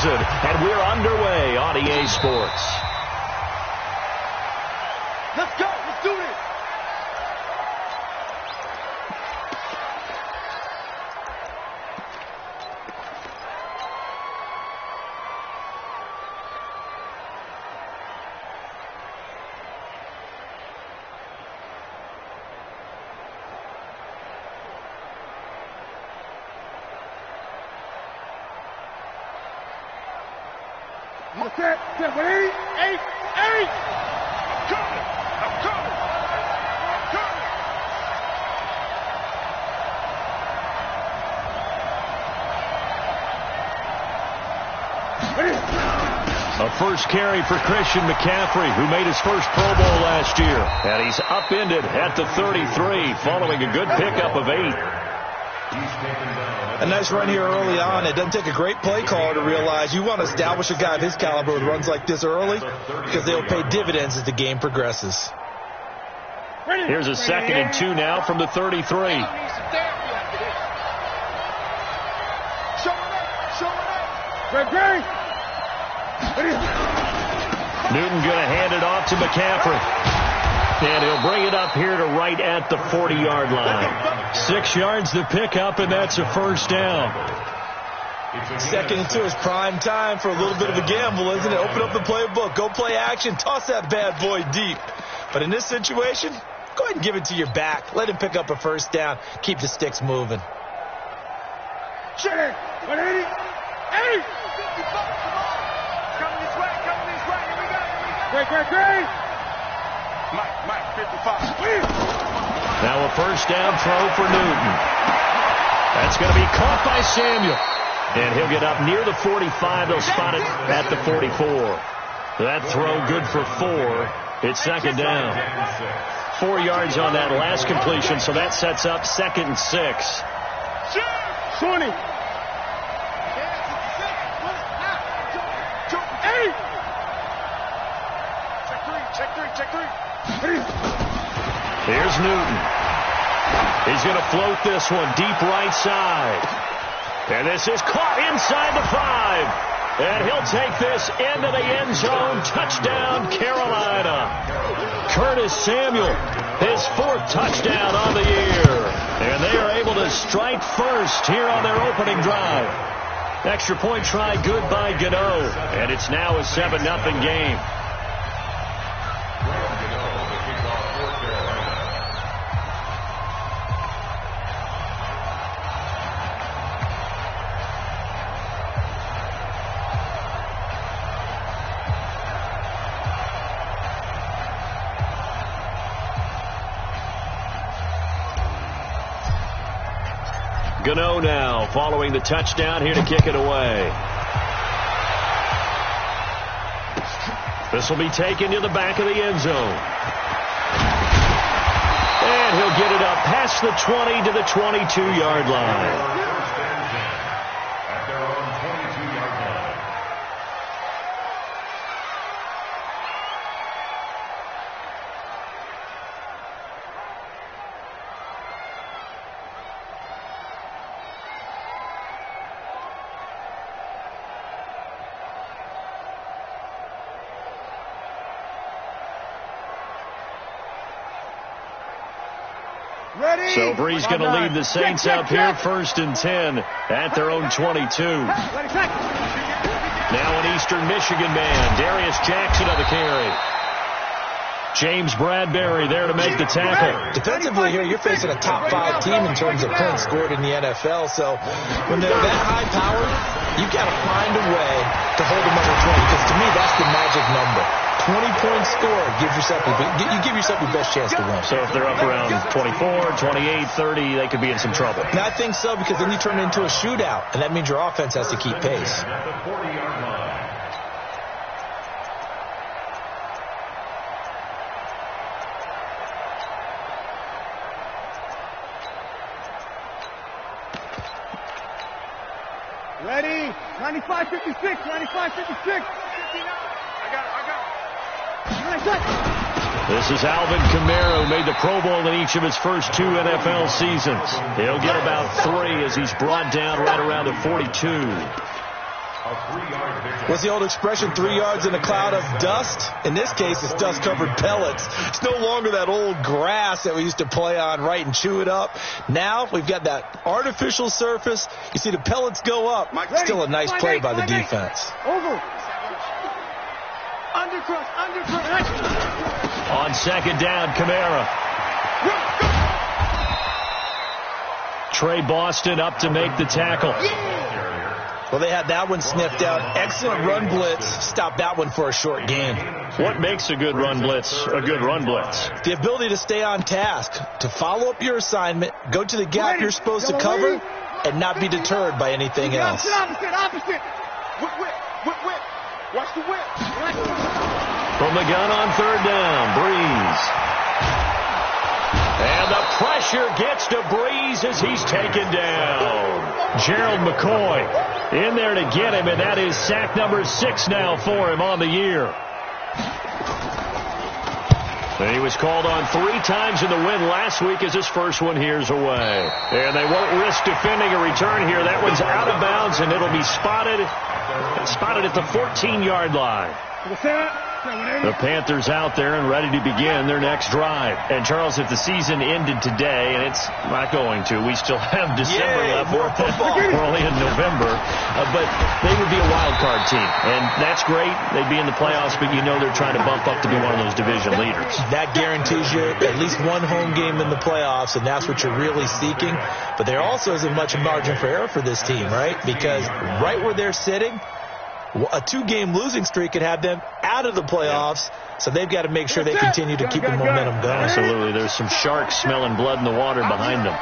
And we're underway on EA Sports. Let's go. Let's do this. Set, 8, 8. I'm coming. A first carry for Christian McCaffrey, who made his first Pro Bowl last year. And he's upended at the 33, following a good pickup of 8. A nice run here early on. It doesn't take a great play caller to realize you want to establish a guy of his caliber with runs like this early, because they'll pay dividends as the game progresses. Here's a 2nd and 2 now from the 33. Newton going to hand it off to McCaffrey. And he'll bring it up here to right at the 40-yard line. 6 yards to pick up, and that's a first down. 2nd and 2 is prime time for a little bit of a gamble, isn't it? Open up the playbook, go play action, toss that bad boy deep. But in this situation, go ahead and give it to your back. Let him pick up a first down. Keep the sticks moving. Shut it. 180. 80. Coming this way. Here we go. Great. Mike, 55. Now a first down throw for Newton. That's going to be caught by Samuel. And he'll get up near the 45. They'll spot it at the 44. That throw good for 4. It's 2nd down. 4 yards on that last completion, so that sets up 2nd and 6. 20. Check three. Here's Newton. He's going to float this one deep right side. And this is caught inside the 5. And he'll take this into the end zone. Touchdown, Carolina. Curtis Samuel, his 4th touchdown on the year. And they are able to strike first here on their opening drive. Extra point try good by Gano. And it's now a 7-0 game. Gano now following the touchdown here to kick it away. This will be taken to the back of the end zone. And he'll get it up past the 20 to the 22-yard line. So Bree's going to lead the Saints up here 1st and 10 at their own 22. Now an Eastern Michigan man, Darius Jackson on the carry. James Bradbury there to make the tackle. Defensively here, you're facing a top 5 team in terms of points scored in the NFL. So when they're that high powered, you've got to find a way to hold them under 20. Because to me, that's the magic number. 20-point score gives yourself you give yourself your best chance to win. So if they're up around 24, 28, 30, they could be in some trouble. And I think so, because then you turn it into a shootout, and that means your offense has to keep pace. Ready? 95-56, 95-56. I got it. This is Alvin Kamara, who made the Pro Bowl in each of his first 2 NFL seasons. He'll get about 3 as he's brought down right around the 42. What's the old expression, 3 yards in a cloud of dust? In this case, it's dust-covered pellets. It's no longer that old grass that we used to play on, right, and chew it up. Now we've got that artificial surface. You see the pellets go up. Still a nice play by the defense. Over. Undercross. On second down, Kamara. Trey Boston up to make the tackle. Well, they had that one sniffed out. Excellent run blitz. Stop that one for a short gain. What makes a good run blitz a good run blitz? The ability to stay on task, to follow up your assignment, go to the gap you're supposed to cover, and not be deterred by anything else. Opposite. Whip. Watch the whip. From the gun on third down, Breeze. And the pressure gets to Breeze as he's taken down. Gerald McCoy in there to get him, and that is sack number 6 now for him on the year. And he was called on 3 times in the win last week as his first one here's away. And they won't risk defending a return here. That one's out of bounds, and it'll be spotted at the 14-yard line. The Panthers out there and ready to begin their next drive. And, Charles, if the season ended today, and it's not going to, we still have December left. More football. We're only in November. But they would be a wild card team. And that's great. They'd be in the playoffs, but you know they're trying to bump up to be one of those division leaders. That guarantees you at least one home game in the playoffs, and that's what you're really seeking. But there also isn't much margin for error for this team, right? Because right where they're sitting, a 2-game losing streak could have them out of the playoffs, so they've got to make sure they continue to keep the momentum going. Absolutely. There's some sharks smelling blood in the water behind them.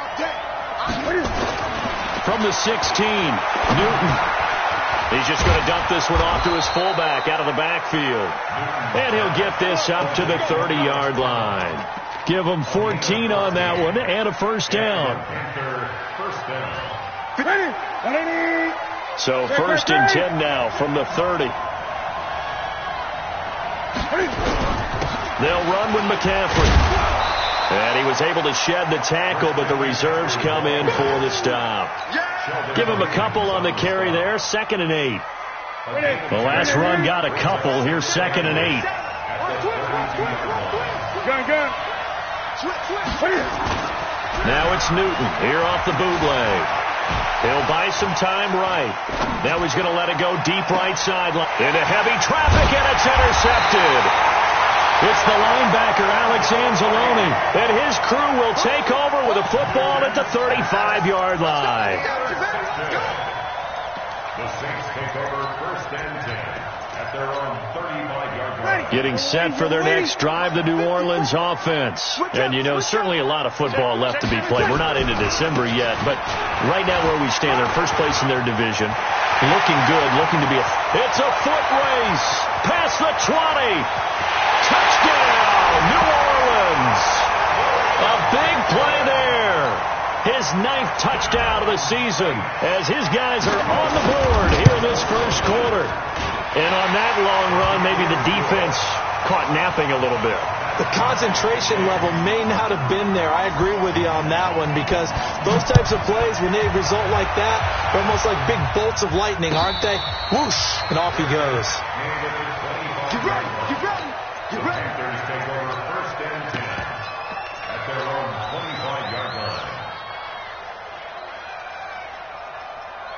From the 16, Newton. He's just going to dump this one off to his fullback out of the backfield. And he'll get this up to the 30-yard line. Give him 14 on that one and a first down. So first and 10 now from the 30. They'll run with McCaffrey. And he was able to shed the tackle, but the reserves come in for the stop. Give him a couple on the carry there, 2nd and 8. The last run got a couple. Here's 2nd and 8. Now it's Newton here off the bootleg. He'll buy some time right. Now he's going to let it go deep right sideline. Into heavy traffic, and it's intercepted. It's the linebacker, Alex Anzalone. And his crew will take over with a football at the 35-yard line. The Saints take over 1st and 10 at their own 35-yard line. Getting set for their next drive, the New Orleans offense. And, you know, certainly a lot of football left to be played. We're not into December yet, but right now where we stand, they're first place in their division. Looking good, looking to be It's a foot race. Past the 20. Touchdown, New Orleans. A big play there. His 9th touchdown of the season as his guys are on the board here in this first quarter. And on that long run, maybe the defense caught napping a little bit. The concentration level may not have been there. I agree with you on that one, because those types of plays, when they result like that, they're almost like big bolts of lightning, aren't they? Whoosh, and off he goes. Get ready. Panthers take over 1st and 10 at their own 25-yard line.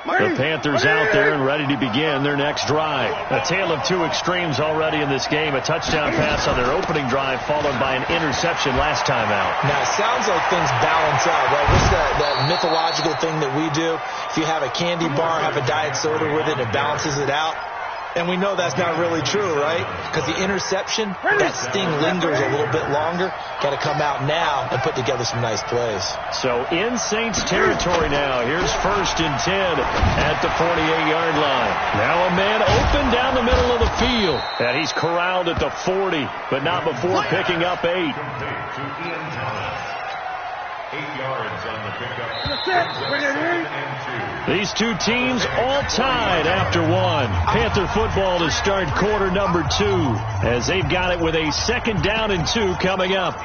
The Panthers out there and ready to begin their next drive. A tale of 2 extremes already in this game. A touchdown pass on their opening drive followed by an interception last time out. Now, it sounds like things balance out, right? What's that mythological thing that we do? If you have a candy bar, have a diet soda with it, it balances it out. And we know that's not really true, right? Because the interception, that sting lingers a little bit longer. Got to come out now and put together some nice plays. So in Saints territory now. Here's 1st and 10 at the 48-yard line. Now a man open down the middle of the field. And he's corralled at the 40, but not before picking up 8. Complete to Ian Thomas. 8 yards on the pickup. These two teams all tied after 1. Panther football to start quarter number 2 as they've got it with a 2nd down and 2 coming up.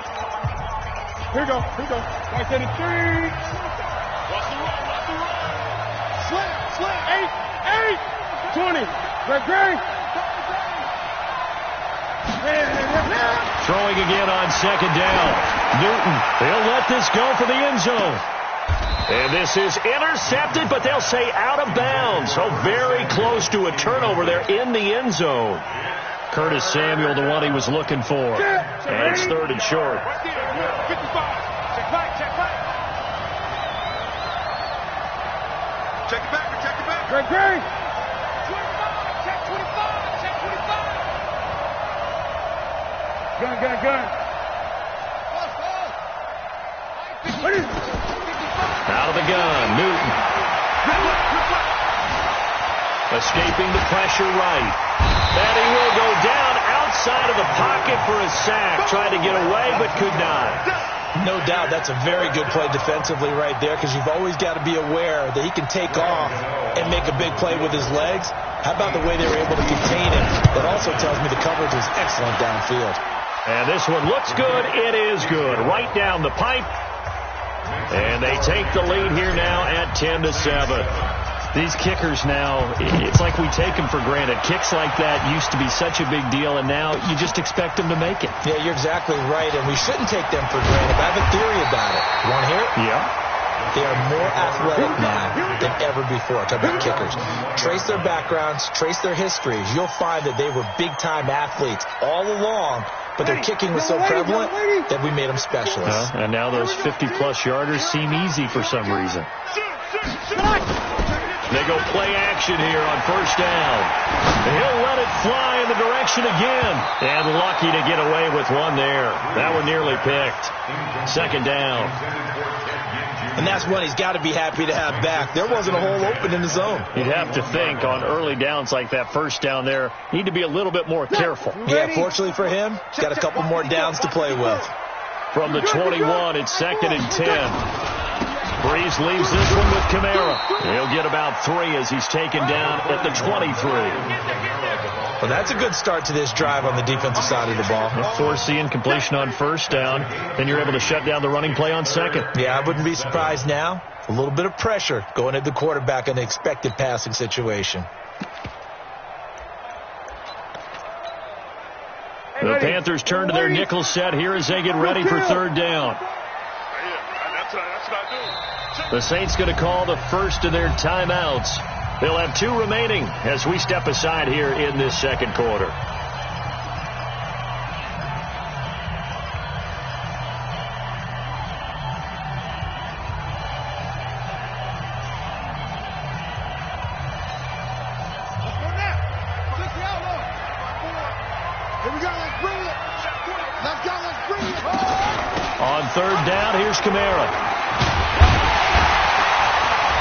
Here we go. Right to the 3. Watch the run. Slant. 8. 20. Great. Throwing again on second down. Newton, he'll let this go for the end zone. And this is intercepted, but they'll say out of bounds. So very close to a turnover there in the end zone. Curtis Samuel, the one he was looking for. And it's third and short. 55. Check right. Check it back. Great. 25. Check 25. Gun. Out of the gun, Newton. Escaping the pressure right. And he will go down outside of the pocket for a sack. Tried to get away, but could not. No doubt that's a very good play defensively right there, because you've always got to be aware that he can take off and make a big play with his legs. How about the way they were able to contain him? That also tells me the coverage was excellent downfield. And this one looks good. It is good. Right down the pipe. And they take the lead here now at 10-7. These kickers now, it's like we take them for granted. Kicks like that used to be such a big deal, and now you just expect them to make it. Yeah, you're exactly right, and we shouldn't take them for granted. I have a theory about it. You want to hear it? Yeah. They are more athletic now than ever before. Talk about kickers. Trace their backgrounds, trace their histories. You'll find that they were big-time athletes all along, but their kicking was so prevalent that we made them specialists. And now those 50-plus yarders seem easy for some reason. They go play action here on first down. He'll let it fly in the direction again. And lucky to get away with one there. That one nearly picked. Second down. And that's one he's got to be happy to have back. There wasn't a hole open in the zone. You'd have to think on early downs like that first down there, need to be a little bit more careful. Yeah, fortunately for him, he's got a couple more downs to play with. From the 21, it's 2nd and 10. Breeze leaves this one with Kamara. He'll get about 3 as he's taken down at the 23. Well, that's a good start to this drive on the defensive side of the ball. Force the incompletion on first down. Then you're able to shut down the running play on second. Yeah, I wouldn't be surprised now. A little bit of pressure going at the quarterback in the expected passing situation. The Panthers turn to their nickel set here as they get ready for third down. The Saints going to call the first of their timeouts. They'll have 2 remaining as we step aside here in this second quarter. On third down, here's Kamara.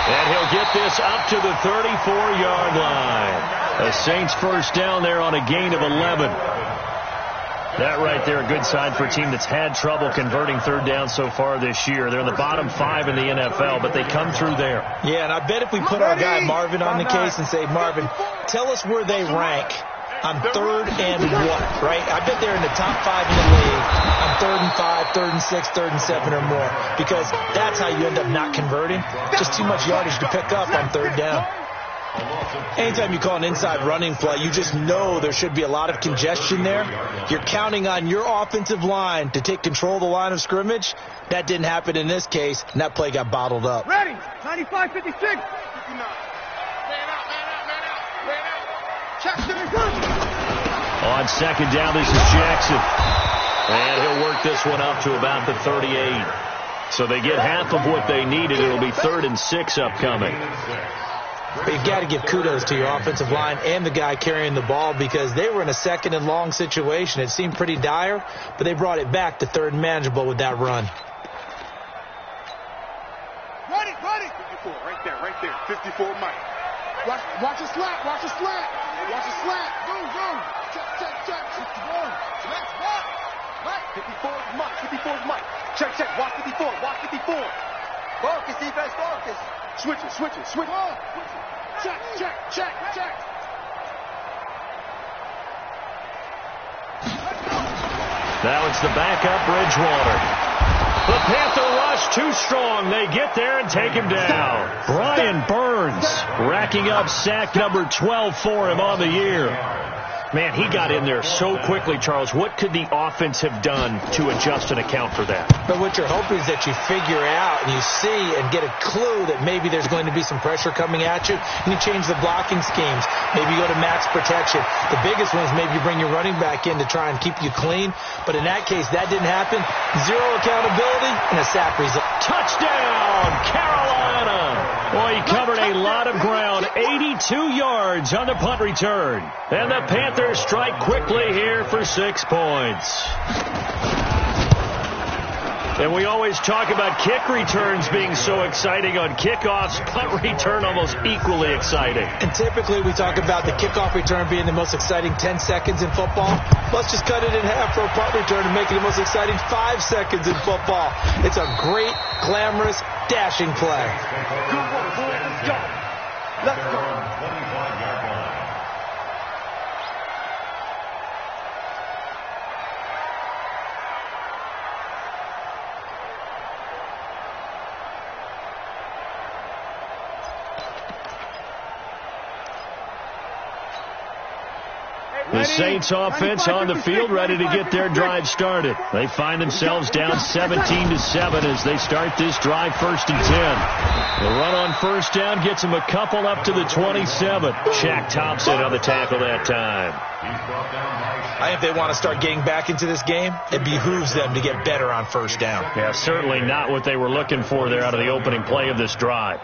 And he'll get this up to the 34-yard line. The Saints first down there on a gain of 11. That right there, a good sign for a team that's had trouble converting third down so far this year. They're in the bottom 5 in the NFL, but they come through there. Yeah, and I bet if we put our guy Marvin on the case and say, Marvin, tell us where they rank on third and what, right? I bet they're in the top 5 in the league on 3rd and 5, 3rd and 6, 3rd and 7 or more, because that's how you end up not converting. Just too much yardage to pick up on third down. Anytime you call an inside running play, you just know there should be a lot of congestion there. You're counting on your offensive line to take control of the line of scrimmage. That didn't happen in this case, and that play got bottled up. Ready, 95, 56. 59. On second down, this is Jackson. And he'll work this one up to about the 38. So they get half of what they needed. It'll be 3rd and 6 upcoming. But you've got to give kudos to your offensive line and the guy carrying the ball, because they were in a 2nd and long situation. It seemed pretty dire, but they brought it back to 3rd and manageable with that run. Ready. 54, right there. 54, Mike. Watch the slant. Watch the slant. Go. Check. 61. Left. Right. 54 is Mike. Check. Watch 54. Focus, defense, focus. Switch it. Check. Now it's the backup, Bridgewater. The Panther rush too strong. They get there and take him down. Brian Burns racking up sack number 12 for him on the year. Man, he got in there so quickly, Charles. What could the offense have done to adjust and account for that? But what you're hoping is that you figure out and you see and get a clue that maybe there's going to be some pressure coming at you, and you change the blocking schemes. Maybe you go to max protection. The biggest one is maybe you bring your running back in to try and keep you clean. But in that case, that didn't happen. Zero accountability and a sack result. Touchdown, Carolina! Boy, he covered a lot of ground. 82 yards on the punt return. And the Panthers strike quickly here for 6 points. And we always talk about kick returns being so exciting on kickoffs. Punt return almost equally exciting. And typically we talk about the kickoff return being the most exciting 10 seconds in football. Let's just cut it in half for a punt return and make it the most exciting 5 seconds in football. It's a great, glamorous, dashing play. Good work, boy. Let's go. Let's go. The Saints offense on the field, ready to get their drive started. They find themselves down 17-7 as they start this drive 1st and 10. The run on 1st down gets them a couple up to the 27. Shaq Thompson on the tackle that time. I think they want to start getting back into this game. It behooves them to get better on 1st down. Yeah, certainly not what they were looking for there out of the opening play of this drive.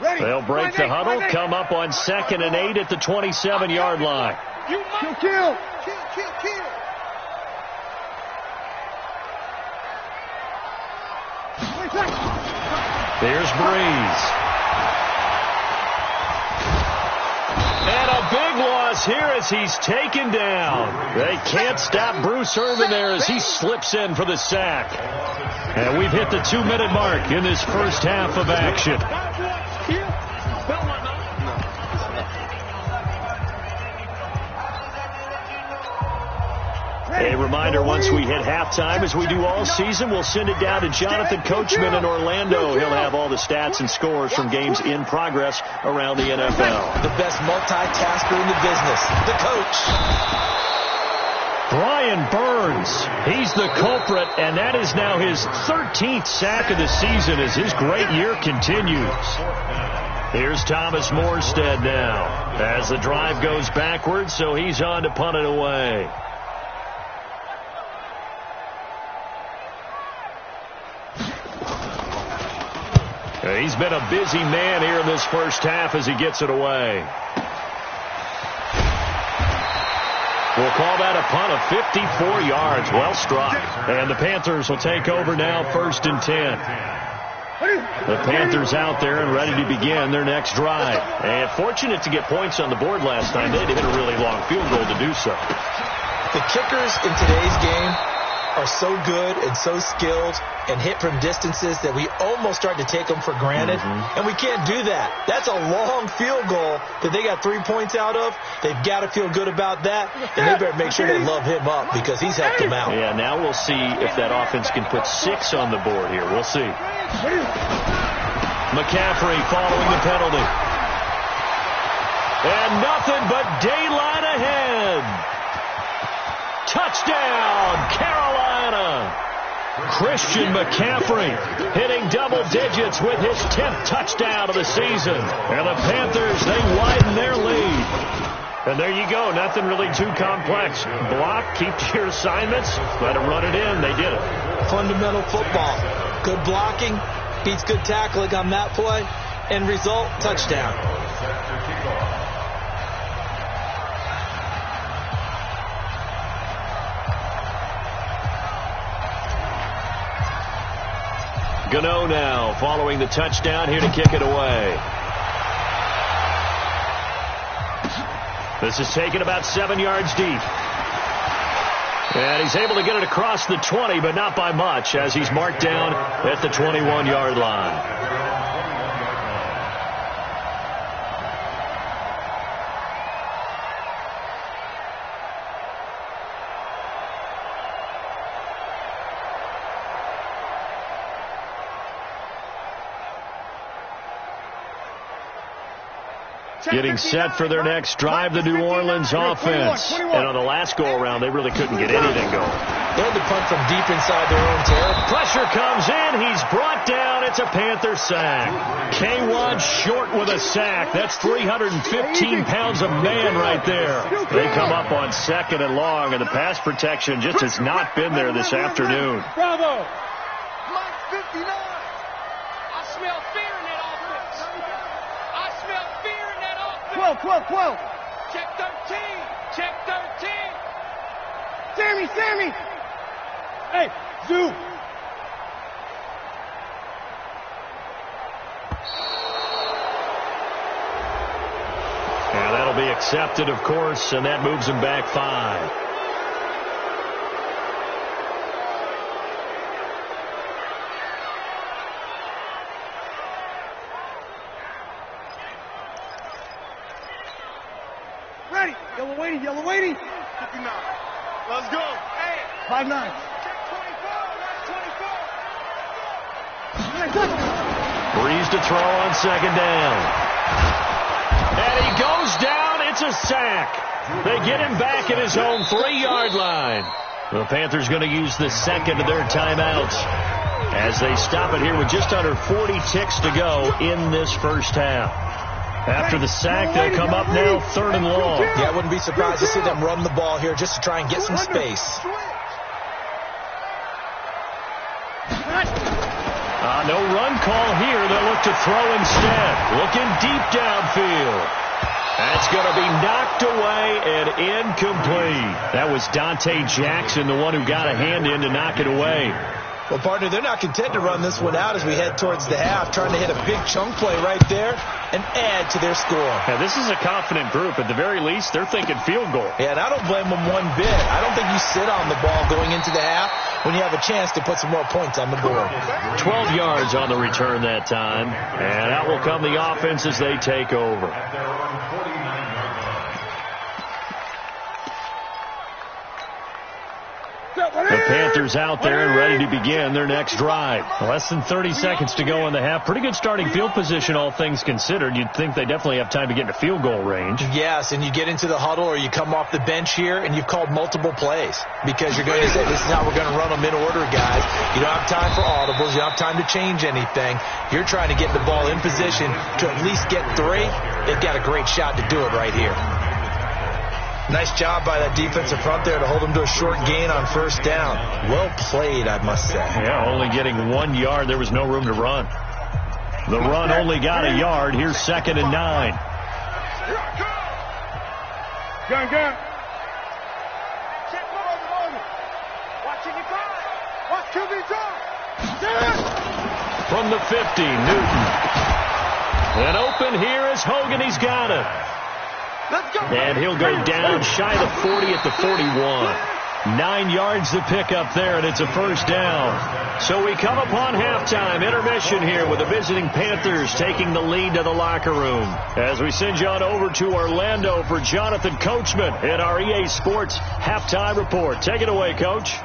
They'll break the huddle, come up on 2nd and 8 at the 27-yard line. Kill. There's Breeze. And a big loss here as he's taken down. They can't stop Bruce Irvin there as he slips in for the sack. And we've hit the 2-minute mark in this first half of action. A reminder, once we hit halftime, as we do all season, we'll send it down to Jonathan Coachman in Orlando. He'll have all the stats and scores from games in progress around the NFL. The best multitasker in the business, the coach. Brian Burns, he's the culprit, and that is now his 13th sack of the season as his great year continues. Here's Thomas Morstead now as the drive goes backwards, so he's on to punt it away. He's been a busy man here in this first half as he gets it away. We'll call that a punt of 54 yards. Well struck. And the Panthers will take over now 1st and 10. The Panthers out there and ready to begin their next drive. And fortunate to get points on the board last time. They had to hit a really long field goal to do so. The kickers in today's game are so good and so skilled and hit from distances that we almost start to take them for granted. And we can't do that. That's a long field goal that they got 3 points out of. They've got to feel good about that, and they better make sure they love him up because he's helped them out. Yeah, now we'll see if that offense can put 6 on the board here. We'll see. McCaffrey following the penalty. And nothing but daylight ahead. Touchdown, Carolina. Christian McCaffrey hitting double digits with his 10th touchdown of the season. And the Panthers, they widen their lead. And there you go. Nothing really too complex. Block, keep to your assignments, let them run it in. They did it. Fundamental football. Good blocking beats good tackling on that play. End result, touchdown. Gano now following the touchdown here to kick it away. This is taken about 7 yards deep. And he's able to get it across the 20, but not by much as he's marked down at the 21-yard line. getting set for their next drive, the New Orleans offense. And on the last go-around, they really couldn't get anything going. They had to punt from deep inside their own territory. Pressure comes in. He's brought down. It's a Panther sack. K1 short with a sack. That's 315 pounds of man right there. They come up on 2nd and long, and the pass protection just has not been there this afternoon. Bravo. Mike 59. I smell fear in that offense. I smell fear in that offense. 12. Check 13. Check 13. Sammy. Hey, Zoo. Yeah, that'll be accepted, of course, and that moves him back 5. Ready. Yellow waiting. 59. Let's go. 5-9. Breeze to throw on 2nd down. And he goes down. It's a sack. They get him back at his own 3-yard line. The Panthers going to use the second of their timeouts as they stop it here with just under 40 ticks to go in this first half. After the sack, they'll come up now 3rd and long. Yeah, I wouldn't be surprised to see them run the ball here just to try and get some space. No run call here. They'll look to throw instead. Looking deep downfield. That's going to be knocked away and incomplete. That was Dante Jackson, the one who got a hand in to knock it away. Well, partner, they're not content to run this one out as we head towards the half, trying to hit a big chunk play right there and add to their score. Now, this is a confident group. At the very least, they're thinking field goal. Yeah, and I don't blame them one bit. I don't think you sit on the ball going into the half when you have a chance to put some more points on the board. 12 yards on the return that time, and out will come the offense as they take over. The Panthers out there and ready to begin their next drive. Less than 30 seconds to go in the half. Pretty good starting field position, all things considered. You'd think they definitely have time to get into field goal range. Yes, and you get into the huddle or you come off the bench here and you've called multiple plays because you're going to say, this is how we're going to run them in order, guys. You don't have time for audibles. You don't have time to change anything. You're trying to get the ball in position to at least get 3. They've got a great shot to do it right here. Nice job by that defensive front there to hold them to a short gain on 1st down. Well played, I must say. Yeah, only getting 1 yard. There was no room to run. The run only got a yard. Here's 2nd and 9. Gun. Check over. Watching your guard. Watch QB drop. From the 50, Newton. And open here is Hogan. He's got it. Let's go. And he'll go down shy of the 40 at the 41. 9 yards to pick up there, and it's a 1st down. So we come upon halftime intermission here with the visiting Panthers taking the lead to the locker room. As we send you on over to Orlando for Jonathan Coachman in our EA Sports halftime report. Take it away, Coach.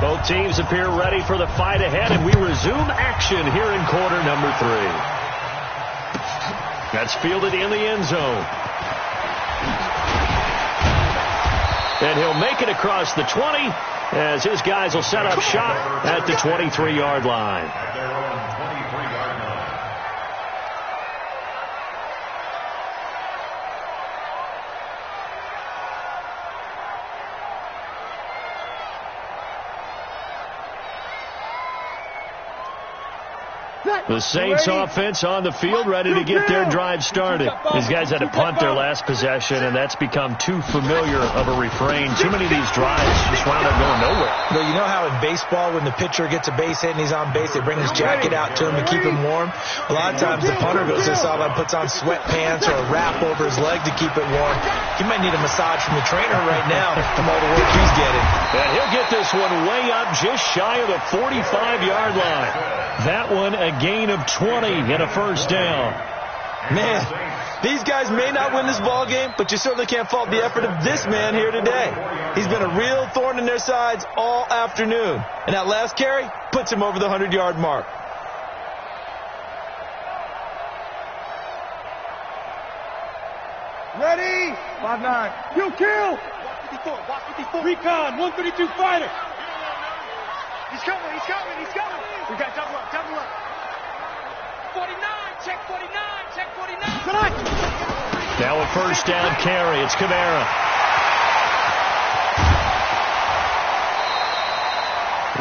Both teams appear ready for the fight ahead, and we resume action here in quarter number 3. That's fielded in the end zone. And he'll make it across the 20 as his guys will set up shop at the 23-yard line. The Saints offense on the field, ready to get their drive started. These guys had to punt their last possession, and that's become too familiar of a refrain. Too many of these drives just wound up going nowhere. Well, you know how in baseball, when the pitcher gets a base hit and he's on base, they bring his jacket out to him to keep him warm? A lot of times the punter goes this out and puts on sweatpants or a wrap over his leg to keep it warm. He might need a massage from the trainer right now from all the work he's getting. And he'll get this one way up just shy of the 45-yard line. That one a gain of 20 and a 1st down. Man, These guys may not win this ball game, but you certainly can't fault the effort of this man here today. He's been a real thorn in their sides all afternoon. And that last carry puts him over the 100-yard mark. Ready? 5-9. Kill. 154. Recon, 132 fighter. He's coming. We got double up. 49, check 49. Now a first down carry. It's Kamara.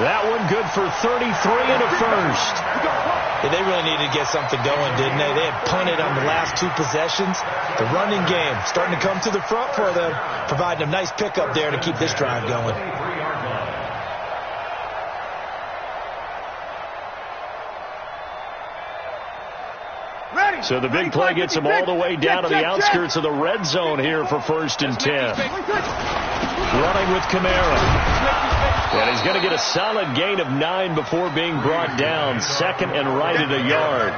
That one good for 33 and a first. Yeah, they really needed to get something going, didn't they? They had punted on the last two possessions. The running game starting to come to the front for them, providing a nice pickup there to keep this drive going. So the big play gets him all the way down to the outskirts of the red zone here for 1st and 10. Running with Kamara. And he's going to get a solid gain of 9 before being brought down. Second and right at a yard.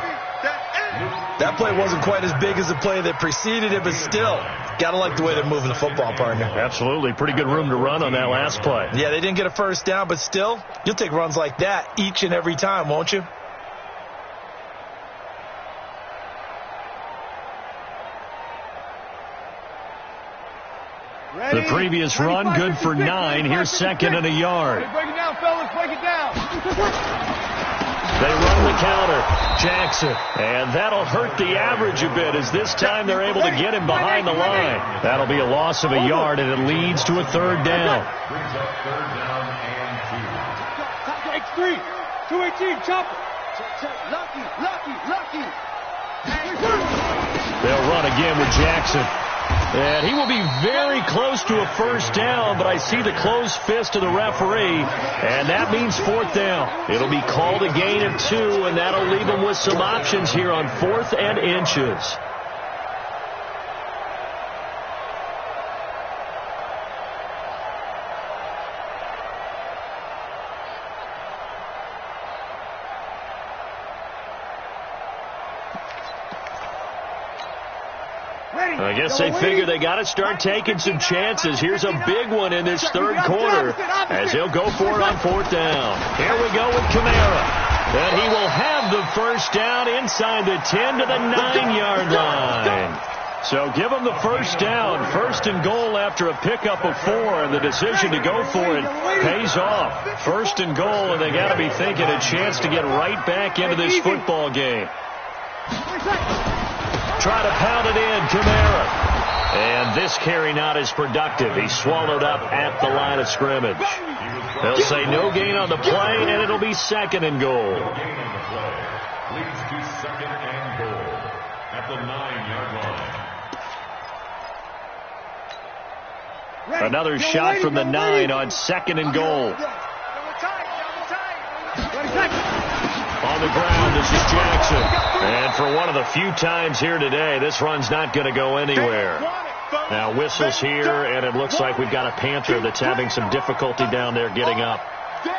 That play wasn't quite as big as the play that preceded it, but still, got to like the way they're moving the football, partner. Absolutely. Pretty good room to run on that last play. Yeah, they didn't get a first down, but still, you'll take runs like that each and every time, won't you? The previous run, good for 9. Here's 2nd and a yard. Break it down, fellas. Break it down. They run the counter. Jackson. And that'll hurt the average a bit as this time they're able to get him behind the line. That'll be a loss of a yard, and it leads to a 3rd down. Brings up 3rd down and 2. X3. 218. Chopper. Lucky. They'll run again with Jackson. And he will be very close to a first down, but I see the closed fist of the referee, and that means 4th down. It'll be called a gain of 2, and that'll leave them with some options here on 4th and inches. I guess they figure they got to start taking some chances. Here's a big one in this 3rd quarter as he'll go for it on 4th down. Here we go with Kamara. And he will have the first down inside the 10 to the 9-yard line. So give him the first down. 1st and goal after a pickup of 4, and the decision to go for it pays off. 1st and goal, and they got to be thinking a chance to get right back into this football game. Try to pound it in, Kamara. And this carry not as productive. He's swallowed up at the line of scrimmage. They'll say no gain on the play, and it'll be 2nd and goal. No gain on the play. Leads to 2nd and goal at the 9-yard line. Another shot from the 9 on 2nd and goal. On the ground, this is Jackson. And for one of the few times here today, this run's not going to go anywhere. Now whistles here, and it looks like we've got a Panther that's having some difficulty down there getting up.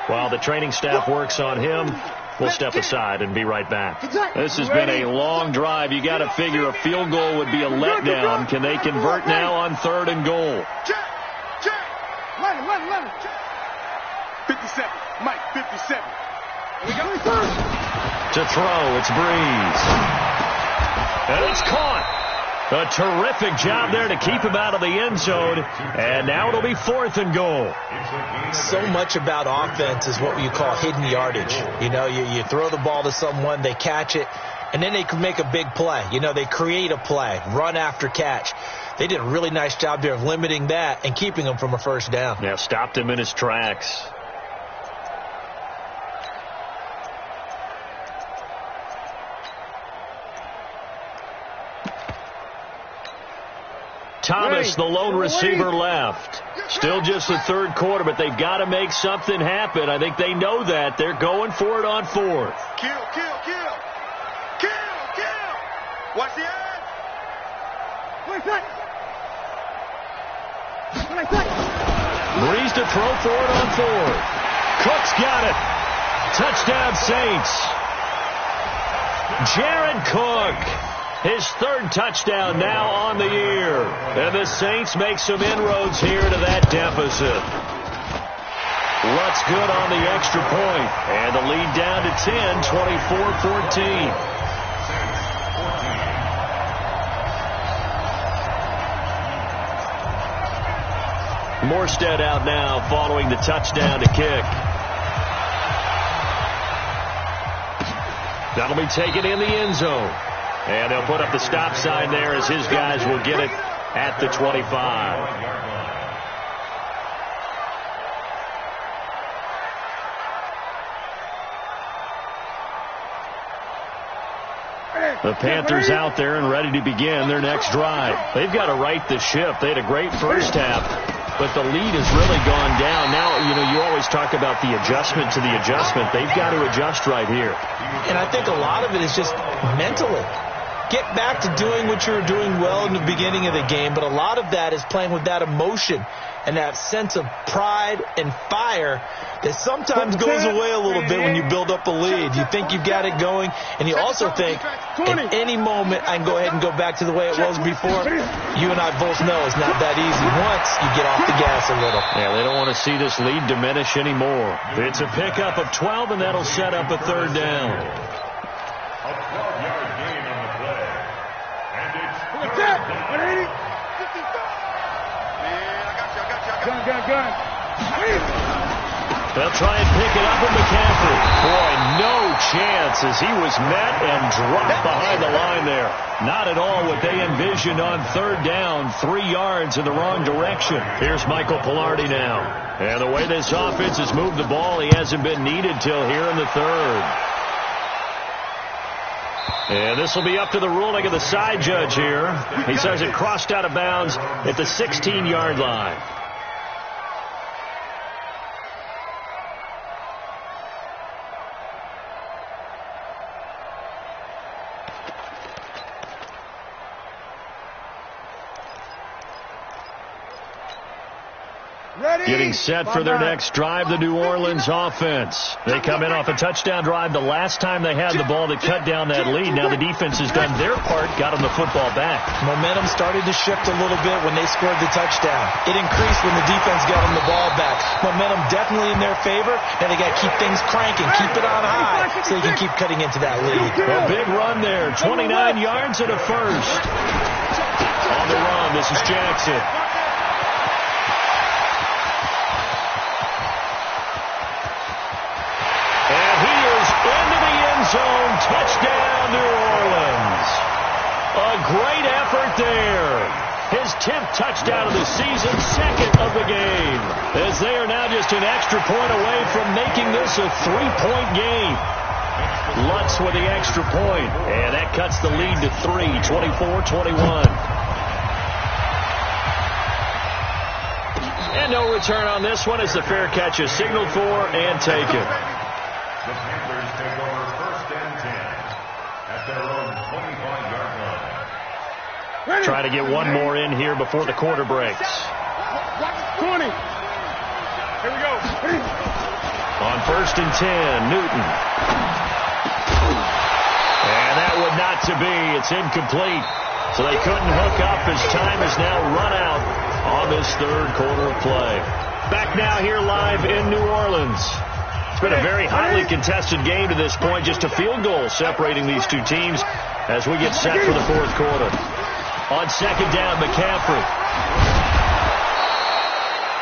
While the training staff works on him, we'll step aside and be right back. This has been a long drive. You got to figure a field goal would be a letdown. Can they convert now on 3rd and goal? 57. Mike, 57. To throw, it's Breeze. And it's caught. A terrific job there to keep him out of the end zone. And now it'll be 4th and goal. So much about offense is what you call hidden yardage. You know, you throw the ball to someone, they catch it, and then they can make a big play. You know, they create a play, run after catch. They did a really nice job there of limiting that and keeping him from a first down. Yeah, stopped him in his tracks. Thomas, the lone receiver, left. Still just the 3rd quarter, but they've got to make something happen. I think they know that. They're going for it on 4th. Kill. Watch the edge. Breeze to throw for it on 4th. Cook's got it. Touchdown, Saints. Jared Cook. His third touchdown now on the year. And the Saints make some inroads here to that deficit. Lutz good on the extra point. And the lead down to 10, 24-14. Morstead out now following the touchdown to kick. That'll be taken in the end zone. And they'll put up the stop sign there as his guys will get it at the 25. The Panthers out there and ready to begin their next drive. They've got to right the ship. They had a great first half, but the lead has really gone down. Now, you always talk about the adjustment to the adjustment. They've got to adjust right here. And I think a lot of it is just mentally. Get back to doing what you were doing well in the beginning of the game, but a lot of that is playing with that emotion and that sense of pride and fire that sometimes goes away a little bit when you build up a lead. You think you've got it going, and you also think, in any moment, I can go ahead and go back to the way it was before. You and I both know it's not that easy once you get off the gas a little. Yeah, they don't want to see this lead diminish anymore. It's a pickup of 12, and that'll set up a third down. A 12-yard gain on the play. And it's third down. Gun. They'll try and pick it up with McCaffrey. Boy, no chance as he was met and dropped behind the line there. Not at all what they envisioned on third down. 3 yards in the wrong direction. Here's Michael Pilardi now. And the way this offense has moved the ball, he hasn't been needed till here in the third. And this will be up to the ruling of the side judge here. He says it crossed out of bounds at the 16-yard line. Getting set for their next drive, the New Orleans offense. They come in off a touchdown drive the last time they had the ball to cut down that lead. Now the defense has done their part, got them the football back. Momentum started to shift a little bit when they scored the touchdown. It increased when the defense got them the ball back. Momentum definitely in their favor. Now they got to keep things cranking, keep it on high so they can keep cutting into that lead. A big run there, 29 yards and a first. On the run, this is Jackson. Zone touchdown, New Orleans. A great effort there. His 10th touchdown of the season, second of the game. As they are now just an extra point away from making this a 3-point game. Lutz with the extra point, and that cuts the lead to 3, 24-21. And no return on this one as the fair catch is signaled for and taken. The Panthers take over first and 10 at their own 25-yard line. Try to get one more in here before the quarter breaks. 20. Here we go. On first and 10, Newton. And that would not to be. It's incomplete. So they couldn't hook up as time has now run out on this third quarter of play. Back now here live in New Orleans. It's been a very hotly contested game to this point. Just a field goal separating these two teams as we get set for the fourth quarter. On second down, McCaffrey.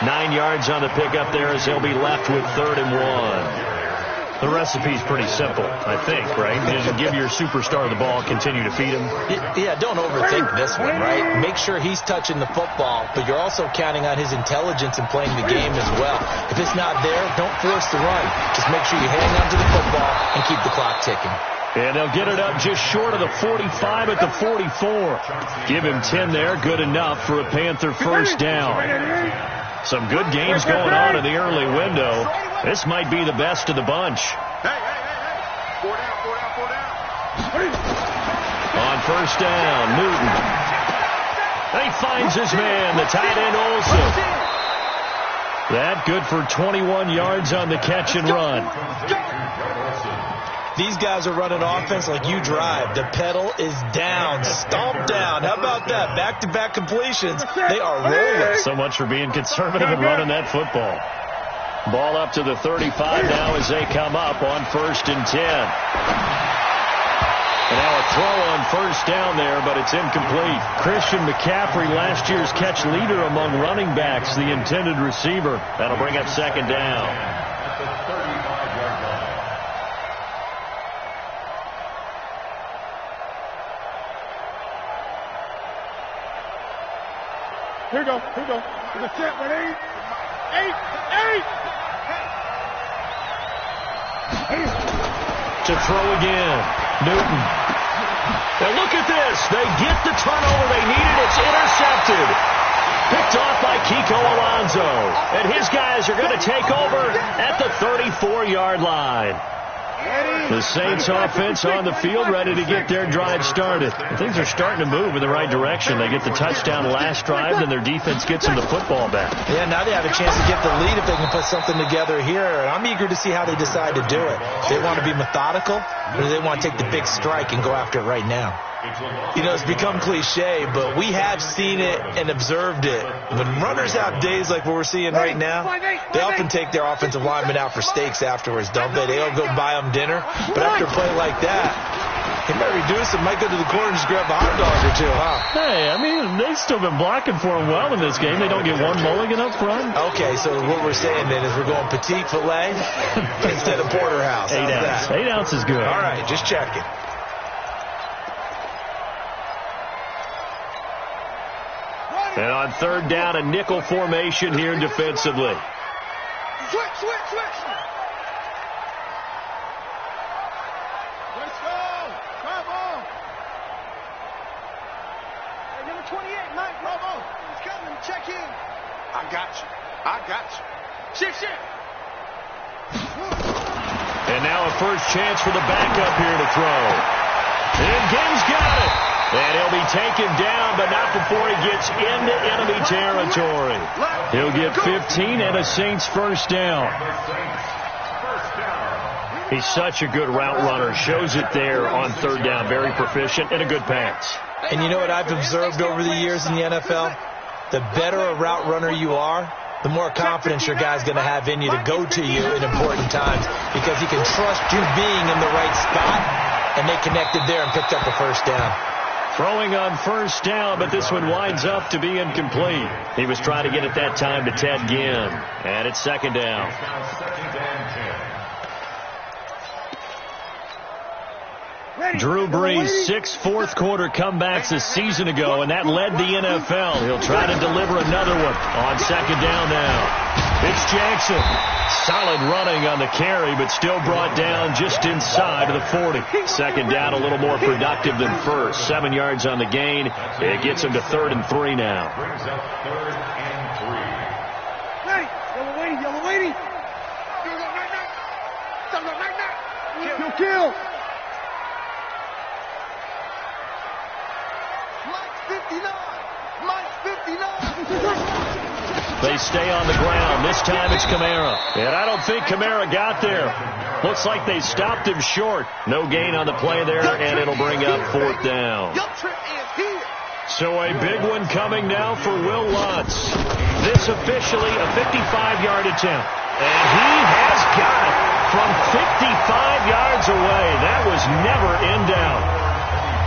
9 yards on the pickup there as they'll be left with 3rd and 1. The recipe's pretty simple, I think, right? Just give your superstar the ball, continue to feed him. Yeah, don't overthink this one, right? Make sure he's touching the football, but you're also counting on his intelligence in playing the game as well. If it's not there, don't force the run. Just make sure you hang on to the football and keep the clock ticking. And they'll get it up just short of the 45 at the 44. Give him 10 there, good enough for a Panther first down. Some good games going on in the early window. This might be the best of the bunch. Hey. 4 down. On first down, Newton. And he finds his man, the tight end Olsen. That good for 21 yards on the catch and run. These guys are running offense like you drive. The pedal is down, stomped down. How about that? Back-to-back completions. They are rolling. So much for being conservative and running that football. Ball up to the 35 now as they come up on 1st and 10. And now a throw on 1st down there, but it's incomplete. Christian McCaffrey, last year's catch leader among running backs, the intended receiver. That'll bring up 2nd down. At the 35-yard line. Here we go. The set, ready? 8. To throw again. Newton. And look at this. They get the turnover they needed. It's intercepted. Picked off by Kiko Alonso. And his guys are going to take over at the 34-yard line. The Saints offense on the field ready to get their drive started. Things are starting to move in the right direction. They get the touchdown last drive, then their defense gets them the football back. Yeah, now they have a chance to get the lead if they can put something together here. And I'm eager to see how they decide to do it. They want to be methodical, or do they want to take the big strike and go after it right now? You know, it's become cliche, but we have seen it and observed it. When runners have days like what we're seeing right now, they often take their offensive linemen out for steaks afterwards, don't they? They'll go buy them dinner. But after a play like that, he might reduce it, might go to the corner and just grab a hot dog or two, huh? Hey, I mean, they've still been blocking for him well in this game. They don't get one mulligan up front. Okay, so what we're saying then is we're going petite filet instead of porterhouse. 8 ounce. 8 ounce is good. All right, just checking. And on 3rd down, a nickel formation here defensively. Switch. Let's go. Come on. Hey, number 28, Mike. Bravo. He's coming. Check in. I got you. Shift. And now a first chance for the backup here to throw. And Gibbs got it. And he'll be taken down, but not before he gets into enemy territory. He'll get 15 and a Saints first down. He's such a good route runner. Shows it there on 3rd down. Very proficient and a good pass. And you know what I've observed over the years in the NFL? The better a route runner you are, the more confidence your guy's going to have in you to go to you in important times because he can trust you being in the right spot, and they connected there and picked up the first down. Throwing on 1st down, but this one winds up to be incomplete. He was trying to get it that time to Ted Ginn. And it's 2nd down. Drew Brees, 6 fourth-quarter comebacks a season ago, and that led the NFL. He'll try to deliver another one on 2nd down now. It's Jackson. Solid running on the carry, but still brought down just inside of the 40. 2nd down, a little more productive than first. 7 yards on the gain. It gets him to 3rd and 3 now. Brings up 3rd and 3. Yellow lady. Kill. Mike 59. They stay on the ground. This time it's Kamara. And I don't think Kamara got there. Looks like they stopped him short. No gain on the play there, and it'll bring up 4th down. So a big one coming now for Will Lutz. This officially a 55-yard attempt. And he has got it from 55 yards away. That was never in doubt.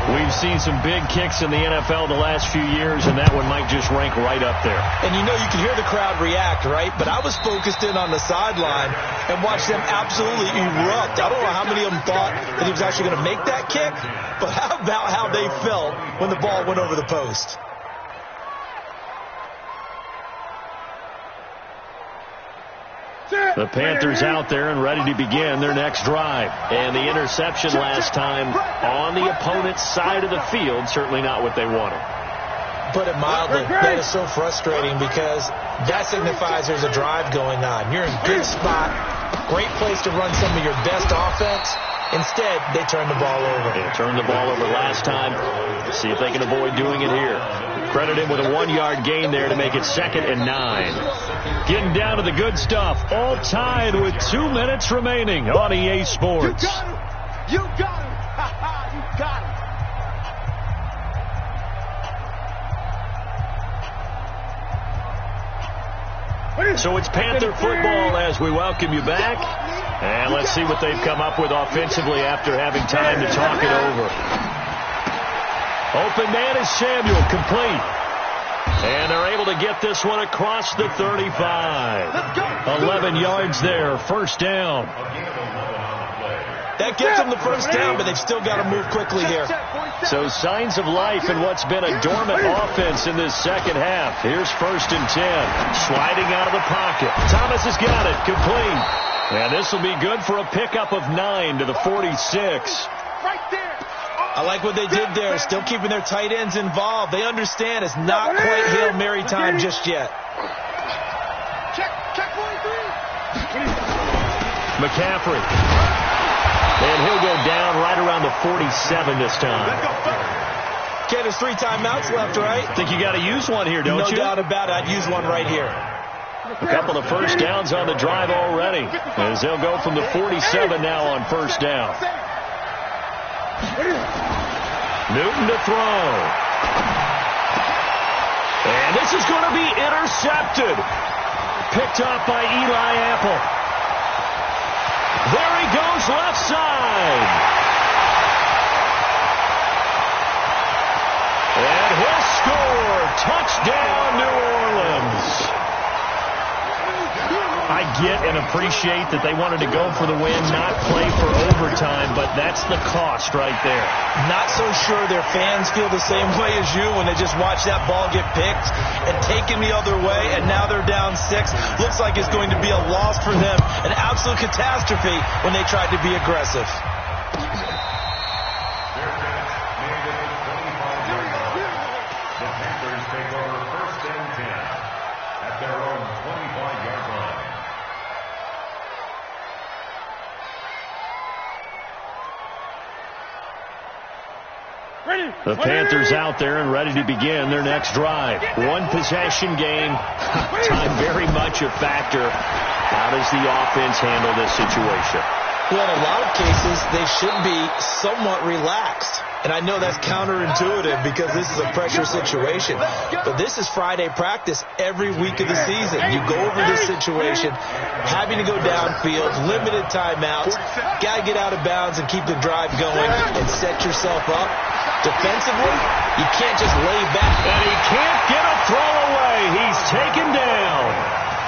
We've seen some big kicks in the NFL the last few years, and that one might just rank right up there. And you know, you can hear the crowd react, right? But I was focused in on the sideline and watched them absolutely erupt. I don't know how many of them thought that he was actually going to make that kick, but how about how they felt when the ball went over the post? The Panthers out there and ready to begin their next drive. And the interception last time on the opponent's side of the field, certainly not what they wanted. Put it mildly, that is so frustrating because that signifies there's a drive going on. You're in a good spot, great place to run some of your best offense. Instead, they turn the ball over. They turned the ball over last time. See if they can avoid doing it here. Credit him with a 1-yard gain there to make it 2nd and 9. Getting down to the good stuff. All tied with 2 minutes remaining on EA Sports. You got him. You got him. So it's Panther football as we welcome you back. And let's see what they've come up with offensively after having time to talk it over. Open man is Samuel, complete. And they're able to get this one across the 35. 11 yards there, first down. That gets them the first down, but they've still got to move quickly here. So signs of life in what's been a dormant offense in this second half. Here's 1st and 10. Sliding out of the pocket. Thomas has got it, complete. And this will be good for a pickup of 9 to the 46. Right there. I like what they did there, still keeping their tight ends involved. They understand it's not quite Hail Mary time just yet. Check 43. McCaffrey. And he'll go down right around the 47 this time. Okay, there's 3 timeouts left, right? Think you got to use one here, don't you? No doubt about it. I'd use one right here. A couple of first downs on the drive already, as they'll go from the 47 now on first down. Newton to throw. And this is going to be intercepted. Picked off by Eli Apple. There he goes, left side. And he'll score. Touchdown, New Orleans. I get and appreciate that they wanted to go for the win, not play for overtime, but that's the cost right there. Not so sure their fans feel the same way as you when they just watch that ball get picked and taken the other way, and now they're down 6. Looks like it's going to be a loss for them, an absolute catastrophe when they tried to be aggressive. The Panthers take over 1st and 10 at their own 25-yard line. The Panthers out there and ready to begin their next drive. One possession game. Time very much a factor. How does the offense handle this situation? Well, in a lot of cases, they should be somewhat relaxed. And I know that's counterintuitive because this is a pressure situation. But this is Friday practice every week of the season. You go over this situation, having to go downfield, limited timeouts, got to get out of bounds and keep the drive going and set yourself up. Defensively, you can't just lay back. And he can't get a throw away. He's taken down.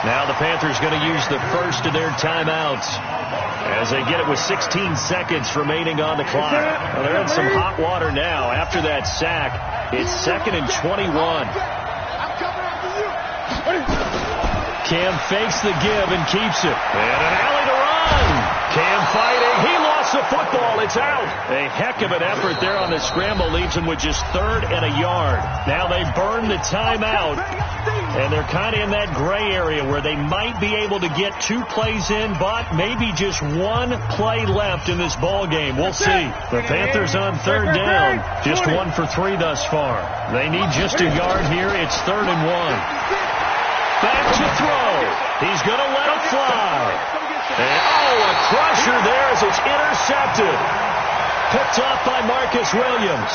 Now the Panthers going to use the first of their timeouts as they get it with 16 seconds remaining on the clock. Well, they're in some hot water now. After that sack, it's 2nd and 21. Cam fakes the give and keeps it. And an alley to run. Cam fighting. He lost the football. It's out. A heck of an effort there on the scramble leaves him with just 3rd and a yard. Now they burn the timeout. And they're kind of in that gray area where they might be able to get 2 plays in, but maybe just 1 play left in this ball game. We'll see. The Panthers on 3rd down. Just 1 for 3 thus far. They need just a yard here. It's 3rd and 1. Back to throw. He's going to let it fly. And, a crusher there as it's intercepted. Picked off by Marcus Williams.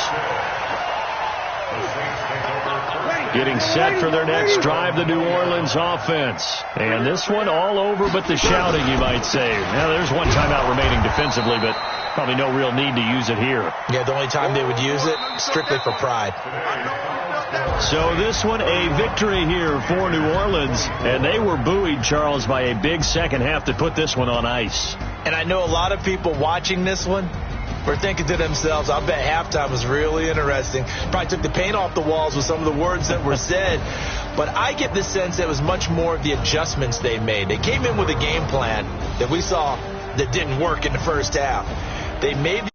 Getting set for their next drive, the New Orleans offense. And this one all over but the shouting, you might say. Now, there's 1 timeout remaining defensively, but probably no real need to use it here. Yeah, the only time they would use it, strictly for pride. So this one, a victory here for New Orleans. And they were buoyed, Charles, by a big second half to put this one on ice. And I know a lot of people watching this one were thinking to themselves, I bet halftime was really interesting. Probably took the paint off the walls with some of the words that were said. But I get the sense that it was much more of the adjustments they made. They came in with a game plan that we saw that didn't work in the first half. They made the